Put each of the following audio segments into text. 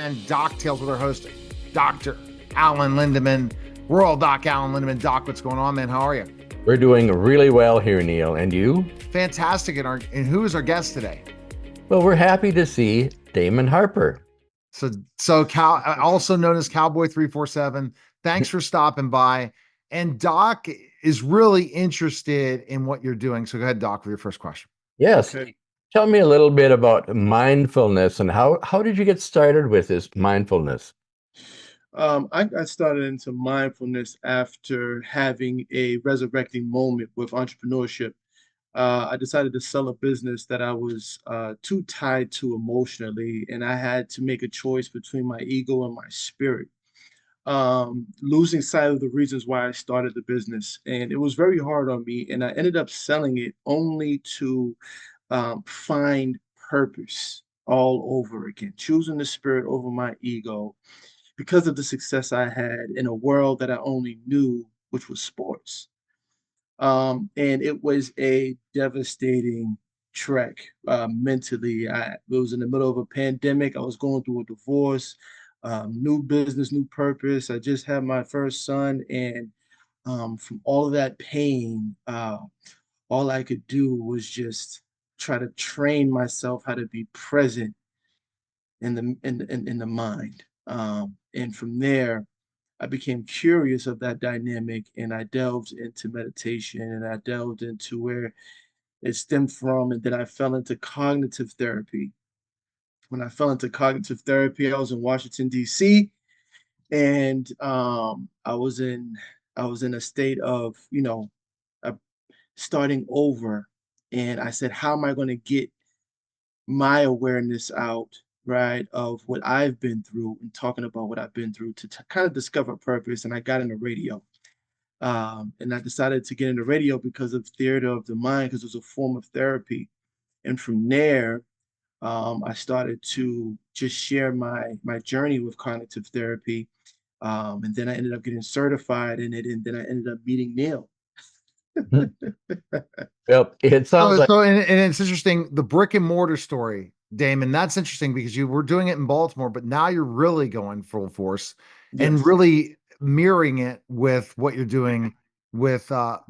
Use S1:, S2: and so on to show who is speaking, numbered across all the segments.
S1: and Doc Tales with our host, Dr. Alan Lindemann. We're all Doc Alan Lindemann. Doc, what's going on, man? How are you?
S2: We're doing really well here, Neil. And you?
S1: Fantastic. And who is our guest today?
S2: Well, we're happy to see Damon Harper.
S1: So also known as Cowboy 347. Thanks for stopping by. And Doc is really interested in what you're doing. So go ahead, Doc, for your first question.
S2: Yes. Okay. Tell me a little bit about mindfulness and how did you get started with this mindfulness?
S3: I got started into mindfulness after having a resurrecting moment with entrepreneurship. I decided to sell a business that I was too tied to emotionally, and I had to make a choice between my ego and my spirit, losing sight of the reasons why I started the business. And it was very hard on me, and I ended up selling it only to find purpose all over again, choosing the spirit over my ego because of the success I had in a world that I only knew, which was sports. And it was a devastating trek mentally. It was in the middle of a pandemic. I was going through a divorce, new business, new purpose. I just had my first son, and from all of that pain, all I could do was just try to train myself how to be present in the mind. And from there, I became curious of that dynamic, and I delved into meditation, and I delved into where it stemmed from, and then I fell into cognitive therapy. When I fell into cognitive therapy, I was in Washington, D.C., and I was in a state of, uh, starting over. And I said, how am I going to get my awareness out, right, of what I've been through and talking about what I've been through to kind of discover purpose. And I got into radio. And I decided to get into radio because of theater of the mind, because it was a form of therapy. And from there, I started to just share my journey with cognitive therapy. And then I ended up getting certified in it. And then I ended up meeting Neil.
S2: Well, it sounds like.
S1: And it's interesting, the brick and mortar story, Damon. That's interesting because you were doing it in Baltimore, but now you're really going full force and really mirroring it with what you're doing with the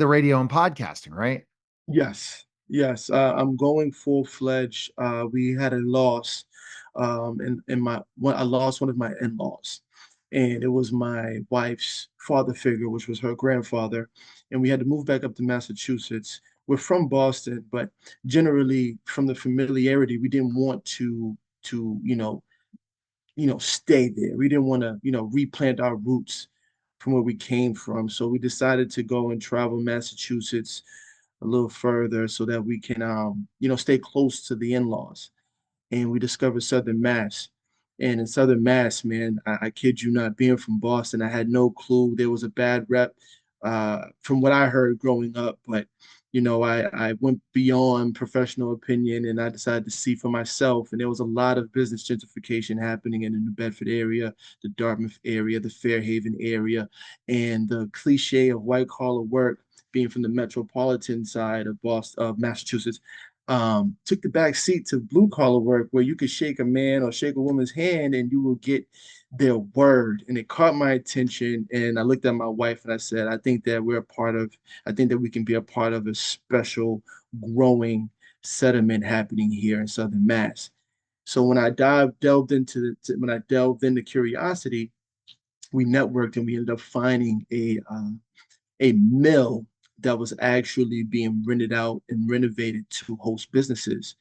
S1: radio and podcasting, right?
S3: Yes. I'm going full-fledged. We had a loss, I lost one of my in-laws, and it was my wife's father figure, which was her grandfather, and we had to move back up to Massachusetts. We're from Boston, but generally from the familiarity, we didn't want to stay there. We didn't want to replant our roots from where we came from. So we decided to go and travel Massachusetts a little further so that we can stay close to the in-laws. And we discovered Southern Mass. And in Southern Mass, man, I kid you not, being from Boston, I had no clue. There was a bad rep from what I heard growing up. But, I went beyond professional opinion, and I decided to see for myself. And there was a lot of business gentrification happening in the New Bedford area, the Dartmouth area, the Fairhaven area, and the cliche of white collar work being from the metropolitan side of Boston, of Massachusetts, took the back seat to blue collar work, where you could shake a man or shake a woman's hand and you will get their word. And it caught my attention. And I looked at my wife and I said, I think that we can be a part of a special growing sediment happening here in Southern Mass. So when I delved into curiosity, we networked and we ended up finding a mill that was actually being rented out and renovated to host businesses.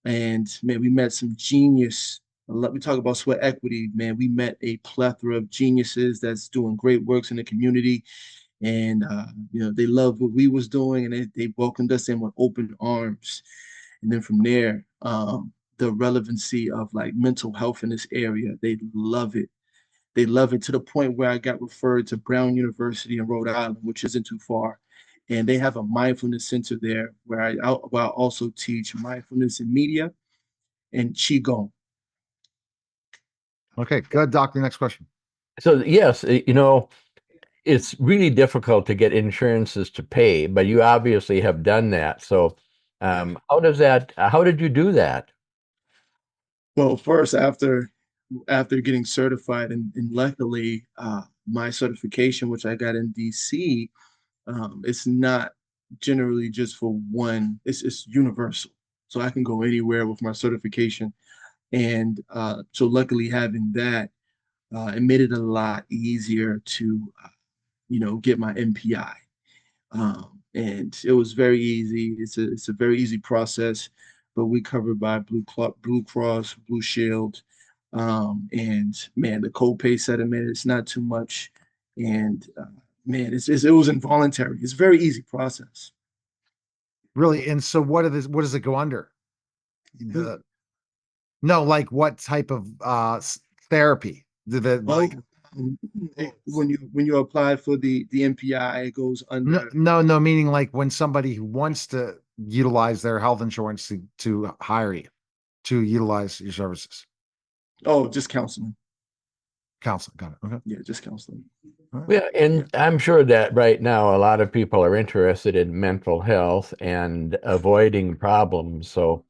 S3: And man, we met some genius. We talk about sweat equity, man. We met a plethora of geniuses that's doing great works in the community. And they loved what we was doing, and they welcomed us in with open arms. And then from there, the relevancy of like mental health in this area, they love it. They love it to the point where I got referred to Brown University in Rhode Island, which isn't too far. And they have a mindfulness center there where I also teach mindfulness in media and Qigong.
S1: Okay, good, Doc. The next question.
S2: So, yes, it's really difficult to get insurances to pay, but you obviously have done that. So, how did you do that?
S3: Well, first, after after getting certified, and luckily, my certification, which I got in DC, it's not generally just for one, it's universal. So I can go anywhere with my certification. And so luckily having that, it made it a lot easier to, get my MPI. And it was very easy. It's a very easy process, but we covered by Blue Cross, Blue Shield, and man, the copay settlement it's not too much, and man, it was involuntary. It's a very easy process.
S1: Really? And so what does it go under? No, like what type of therapy? Did it like
S3: Oh, um, when you apply for the MPI, it goes
S1: no,
S3: under.
S1: no, no, meaning like when somebody who wants to utilize their health insurance to hire you to utilize your services.
S3: Oh, just counseling.
S1: Counseling. Got it. Okay.
S3: Yeah, just counseling.
S1: All right.
S2: Yeah,
S3: Yeah.
S2: and I'm sure that right now a lot of people are interested in mental health and avoiding problems. So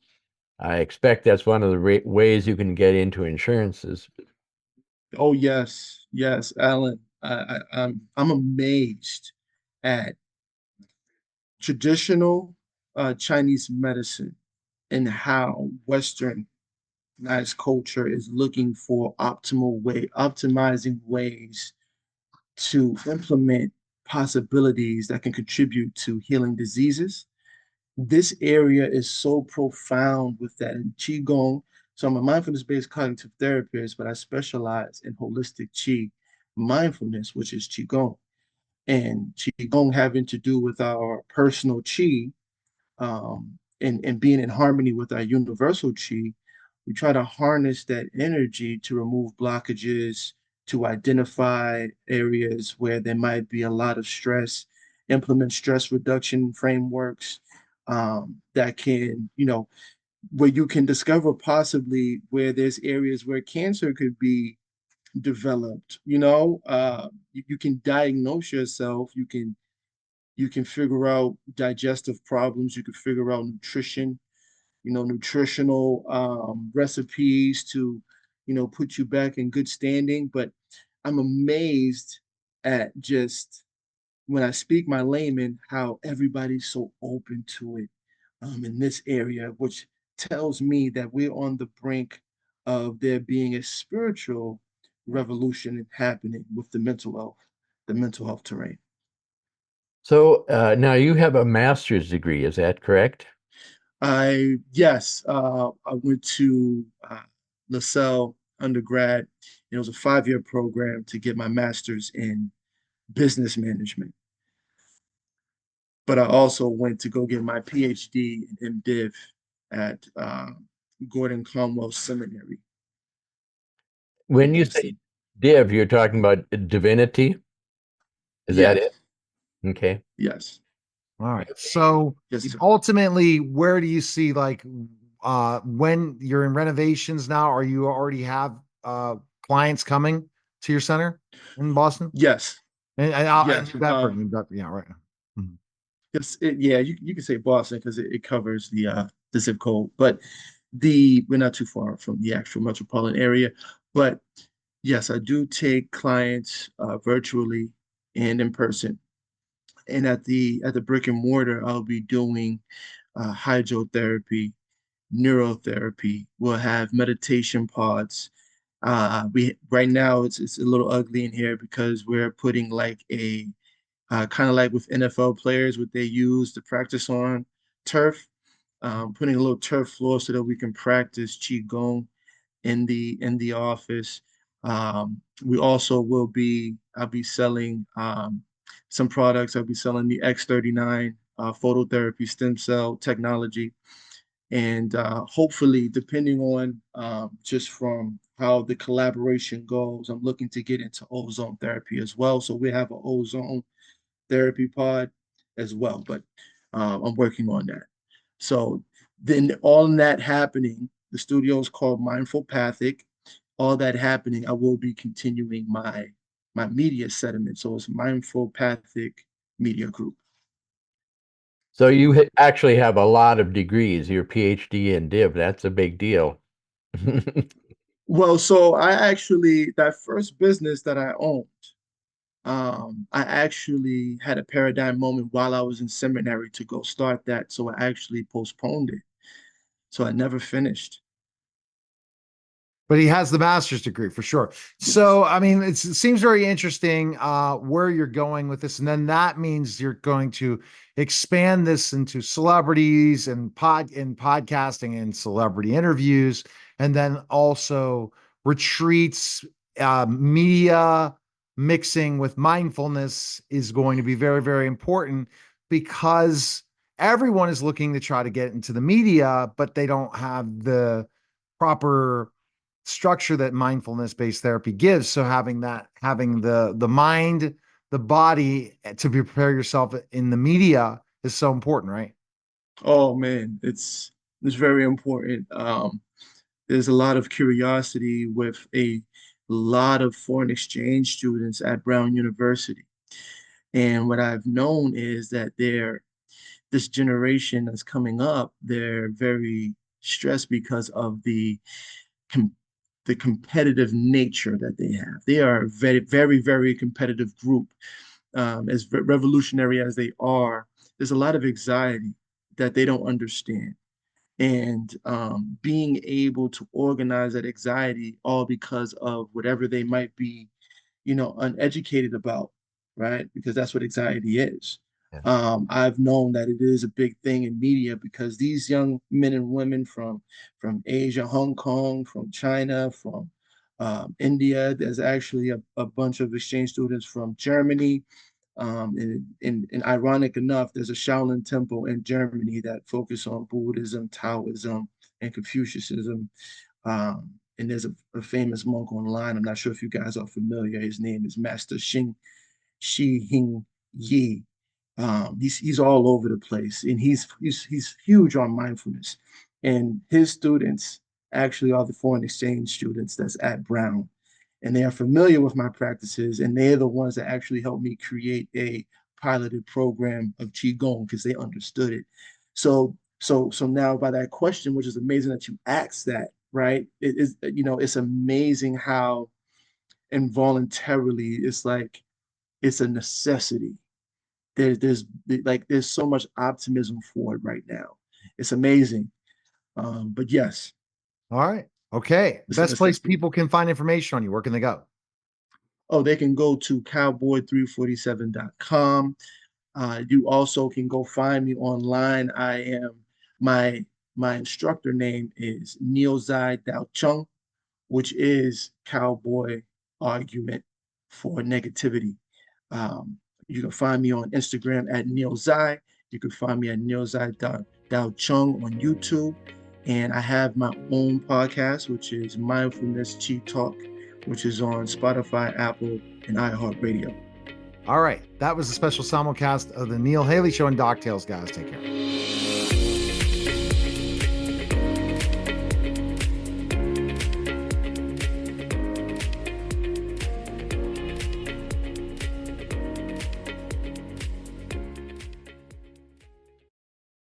S2: I expect that's one of the ways you can get into insurances.
S3: Oh yes, yes, Alan. I'm amazed at traditional Chinese medicine and how Westernized culture is looking for optimizing ways to implement possibilities that can contribute to healing diseases. This area is so profound with that in Qigong. So I'm a mindfulness-based cognitive therapist, but I specialize in holistic Qi mindfulness, which is Qigong. And Qigong having to do with our personal Qi, and being in harmony with our universal Qi, we try to harness that energy to remove blockages, to identify areas where there might be a lot of stress, implement stress reduction frameworks, that can, where you can discover possibly where there's areas where cancer could be developed. You can diagnose yourself. You can figure out digestive problems. You can figure out nutrition, nutritional recipes to, put you back in good standing. But I'm amazed at just when I speak my layman, how everybody's so open to it in this area, which tells me that we're on the brink of there being a spiritual revolution happening with the mental health terrain.
S2: So now you have a master's degree, is that correct?
S3: Yes, I went to LaSalle undergrad. It was a 5-year program to get my master's in business management. But I also went to go get my PhD in MDiv at Gordon Conwell Seminary in
S2: When you say
S3: DC.
S2: div, you're talking about divinity? Is that it?
S3: Yes,
S2: Okay.
S3: yes,
S1: All right. So
S3: yes, sir.
S1: ultimately, where do you see like when you're in renovations now, are you already have clients coming to your center in Boston?
S3: Yes,
S1: And
S3: yes.
S1: New Bedford, yeah, right. Mhm.
S3: Yeah, you can say Boston because it covers the zip code, but we're not too far from the actual metropolitan area. But yes, I do take clients virtually and in person. And at the brick and mortar, I'll be doing hydrotherapy, neurotherapy. We'll have meditation pods. We right now it's a little ugly in here because we're putting like a kind of like with NFL players, what they use to practice on turf, putting a little turf floor so that we can practice qigong in the office. We also I'll be selling some products. I'll be selling the X39 phototherapy stem cell technology. And hopefully, depending on just from how the collaboration goes, I'm looking to get into ozone therapy as well. So we have an ozone therapy pod as well, but I'm working on that. So then all that happening, the studio is called Mindful Pathic. All that happening, I will be continuing my media sediment. So it's Mindful Pathic Media Group.
S2: So you actually have a lot of degrees, your PhD in div. That's a big deal.
S3: Well, so that first business that I owned, I actually had a paradigm moment while I was in seminary to go start that. So I actually postponed it. So I never finished.
S1: But he has the master's degree for sure.
S3: Yes.
S1: So, I mean, it seems very interesting where you're going with this. And then that means you're going to expand this into celebrities and podcasting and celebrity interviews, and then also retreats, media mixing with mindfulness is going to be very, very important because everyone is looking to try to get into the media, but they don't have the proper structure that mindfulness based therapy gives. So having the mind, the body to prepare yourself in the media is so important, right?
S3: Oh man, it's very important. There's a lot of curiosity with a lot of foreign exchange students at Brown University. And what I've known is that this generation that's coming up, they're very stressed because of com the competitive nature that they have. They are a very, very, very competitive group. As revolutionary as they are, there's a lot of anxiety that they don't understand. And being able to organize that anxiety all because of whatever they might be, uneducated about, right? Because that's what anxiety is.
S2: Yeah.
S3: I've known that it is a big thing in media because these young men and women from Asia, Hong Kong, from China, from India. There's actually a bunch of exchange students from Germany. And ironic enough, there's a Shaolin temple in Germany that focus on Buddhism, Taoism, and Confucianism. And there's a famous monk online. I'm not sure if you guys are familiar. His name is Master Shi Hing Yi. He's all over the place, and he's huge on mindfulness. And his students actually are the foreign exchange students that's at Brown, and they are familiar with my practices, and they're the ones that actually helped me create a piloted program of qigong because they understood it. So now by that question, which is amazing that you asked that, right? It is, it's amazing how involuntarily it's like it's a necessity. There's there's so much optimism for it right now. It's amazing. But yes,
S1: All right. Okay. Best
S3: let's
S1: place
S3: get it.
S1: people can find information on you. Where can they go?
S3: Oh, they can go to cowboy347.com. You also can go find me online. My my instructor name is Neil Zai Dao Chung, which is Cowboy Argument for Negativity. Um, you can find me on Instagram at Neil Zai. You can find me at Neil Zai Dao Chung on YouTube. And I have my own podcast, which is Mindfulness Chi Talk, which is on Spotify, Apple, and iHeartRadio.
S1: All right. That was a special simulcast of the Neil Haley Show and Doc Tales, guys. Take care.